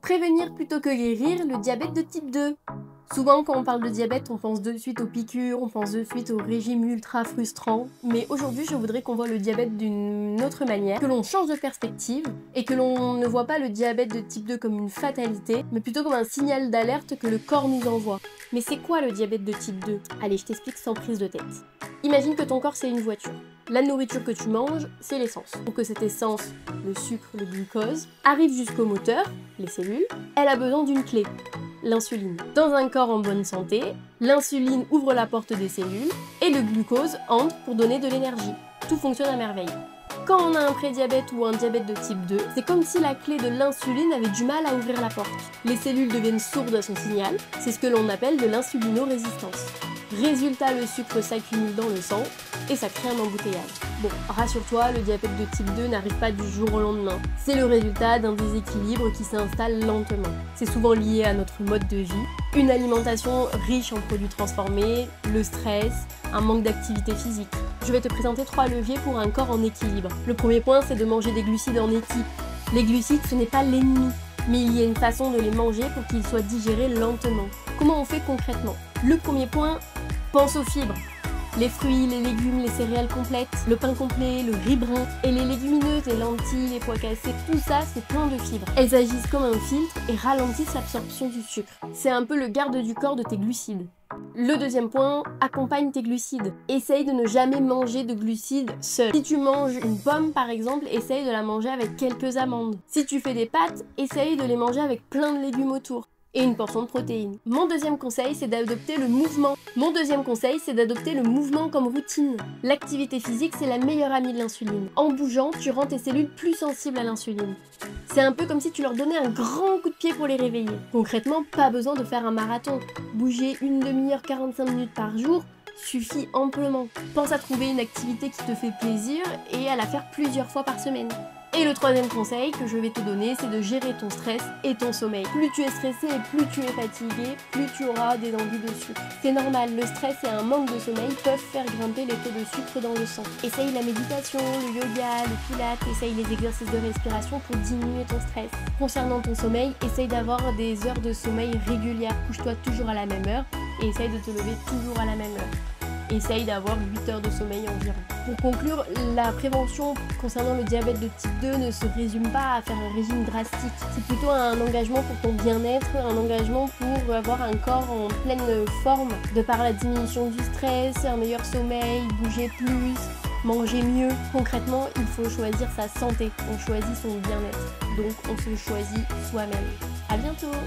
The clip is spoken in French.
Prévenir plutôt que guérir le diabète de type 2. Souvent quand on parle de diabète, on pense de suite aux piqûres, on pense de suite au régime ultra frustrant. Mais aujourd'hui, je voudrais qu'on voit le diabète d'une autre manière, que l'on change de perspective et que l'on ne voit pas le diabète de type 2 comme une fatalité, mais plutôt comme un signal d'alerte que le corps nous envoie. Mais c'est quoi le diabète de type 2? Allez, je t'explique sans prise de tête. Imagine que ton corps c'est une voiture. La nourriture que tu manges, c'est l'essence. Pour que cette essence, le sucre, le glucose, arrive jusqu'au moteur, les cellules, elle a besoin d'une clé, l'insuline. Dans un corps en bonne santé, l'insuline ouvre la porte des cellules et le glucose entre pour donner de l'énergie. Tout fonctionne à merveille. Quand on a un prédiabète ou un diabète de type 2, c'est comme si la clé de l'insuline avait du mal à ouvrir la porte. Les cellules deviennent sourdes à son signal, c'est ce que l'on appelle de l'insulinorésistance. Résultat, le sucre s'accumule dans le sang et ça crée un embouteillage. Bon, rassure-toi, le diabète de type 2 n'arrive pas du jour au lendemain. C'est le résultat d'un déséquilibre qui s'installe lentement. C'est souvent lié à notre mode de vie, une alimentation riche en produits transformés, le stress, un manque d'activité physique. Je vais te présenter 3 leviers pour un corps en équilibre. Le premier point, c'est de manger des glucides en équipe. Les glucides, ce n'est pas l'ennemi, mais il y a une façon de les manger pour qu'ils soient digérés lentement. Comment on fait concrètement? Le premier point, pense aux fibres. Les fruits, les légumes, les céréales complètes, le pain complet, le riz brun et les légumineuses, les lentilles, les pois cassés, tout ça c'est plein de fibres. Elles agissent comme un filtre et ralentissent l'absorption du sucre. C'est un peu le garde du corps de tes glucides. Le deuxième point, accompagne tes glucides. Essaye de ne jamais manger de glucides seul. Si tu manges une pomme par exemple, essaye de la manger avec quelques amandes. Si tu fais des pâtes, essaye de les manger avec plein de légumes autour. Et une portion de protéines. Mon deuxième conseil, c'est d'adopter le mouvement. Comme routine. L'activité physique, c'est la meilleure amie de l'insuline. En bougeant, tu rends tes cellules plus sensibles à l'insuline. C'est un peu comme si tu leur donnais un grand coup de pied pour les réveiller. Concrètement, pas besoin de faire un marathon. Bouger une demi-heure, 45 minutes par jour suffit amplement. Pense à trouver une activité qui te fait plaisir et à la faire plusieurs fois par semaine. Et le troisième conseil que je vais te donner, c'est de gérer ton stress et ton sommeil. Plus tu es stressé et plus tu es fatigué, plus tu auras des envies de sucre. C'est normal, le stress et un manque de sommeil peuvent faire grimper les taux de sucre dans le sang. Essaye la méditation, le yoga, le pilates, essaye les exercices de respiration pour diminuer ton stress. Concernant ton sommeil, essaye d'avoir des heures de sommeil régulières. Couche-toi toujours à la même heure et essaye de te lever toujours à la même heure. Essaye d'avoir 8 heures de sommeil environ. Pour conclure, la prévention concernant le diabète de type 2 ne se résume pas à faire un régime drastique. C'est plutôt un engagement pour ton bien-être, un engagement pour avoir un corps en pleine forme, de par la diminution du stress, un meilleur sommeil, bouger plus, manger mieux. Concrètement, il faut choisir sa santé, on choisit son bien-être. Donc on se choisit soi-même. À bientôt!